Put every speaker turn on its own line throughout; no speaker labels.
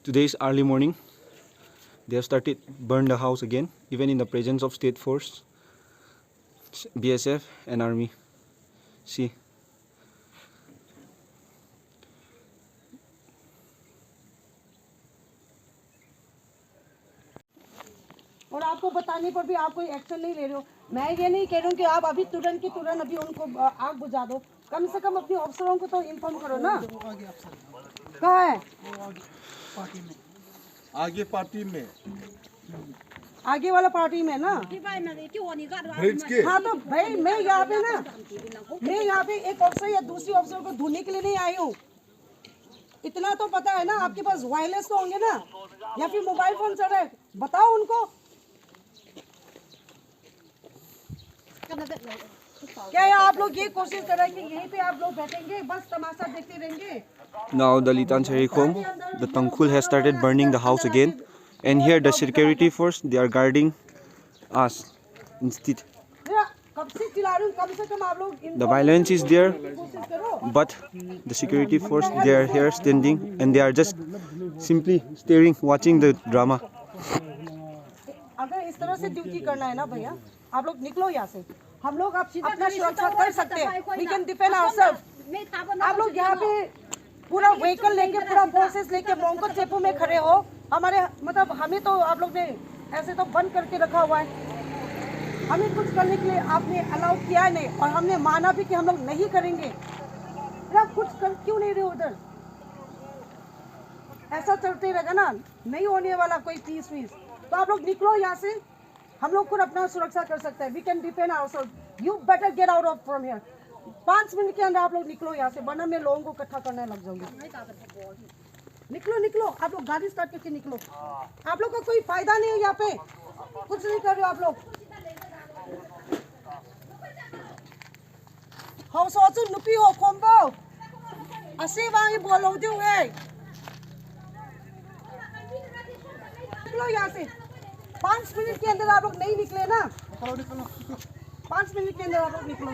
Today is early morning. They have started burn the house again, even in the presence of state force, BSF and army. See.
और आपको बताने पर भी आप कोई action नहीं ले रहे हो। मैं ये नहीं कह रही हूँ कि आप अभी तुरंत की तुरंत अभी उनको आग बुझा दो, कम से कम अपने अफसरों को तो इन्फॉर्म करो ना। कहाँ है?
आगे पार्टी में
आगे वाला पार्टी में ना। हाँ तो भाई मैं यहाँ पे ना, मैं यहाँ पे एक अफसर या दूसरी अफसर को ढूंढने के लिए नहीं आई हूँ। इतना तो पता है ना, आपके पास वायरलेस तो होंगे ना, या फिर मोबाइल फोन चल रहा है, बताओ उनको। क्या आप लोग ये कोशिश कर रहे हैं कि यहीं पे आप लोग बैठेंगे बस तमाशा देखते रहेंगे?
Now the Litan the Tangkhul has started burning the house again, and here the security force, they are guarding us instead. The violence is there, but the security force, they are here standing and they are just simply staring, watching the drama.
अगर इस तरह से duty करना है ना भैया, आप लोग निकलो यहाँ से। हम लोग अपना सुरक्षा कर सकते हैं। We can defend ourselves. आप लोग यहाँ पे पूरा व्हीकल लेके, पूरा फोर्सेस लेके मोंगकोट चेपू में खड़े हो, हमारे मतलब हमें तो आप लोग ने ऐसे तो बंद करके रखा हुआ है। हमें कुछ करने के लिए आपने अलाउ किया नहीं, और हमने माना भी कि हम लोग नहीं करेंगे। आप कुछ कर क्यों नहीं रहे उधर? ऐसा चलते रहेगा ना, नहीं होने वाला कोई पीस वीस। तो आप लोग निकलो यहाँ से, हम लोग खुद अपना सुरक्षा कर सकते हैं। We can defend ourselves. You better get out of from here. 5 minute के अंदर आप लोग निकलो यहाँ से, वरना मैं लोगों को इकट्ठा करने लग जाऊंगी। निकलो निकलो, आप लोग गाड़ी स्टार्ट करके निकलो। आप लोग का कोई फायदा नहीं है यहाँ पे, कुछ नहीं कर रहे हो आप लोग। हौसौचु नुपी हो खोम्बो असे वांगी बोलो दे हुए। निकलो यहाँ से। 5 मिनट के अंदर आप लोग नहीं निकले ना, 5 मिनट के अंदर आप लोग निकलो।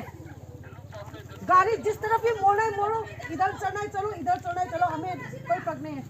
गाड़ी जिस तरफ भी मोड़ना है मोड़ो, इधर चलना है चलो, इधर चलना है चलो, हमें कोई फर्क नहीं है।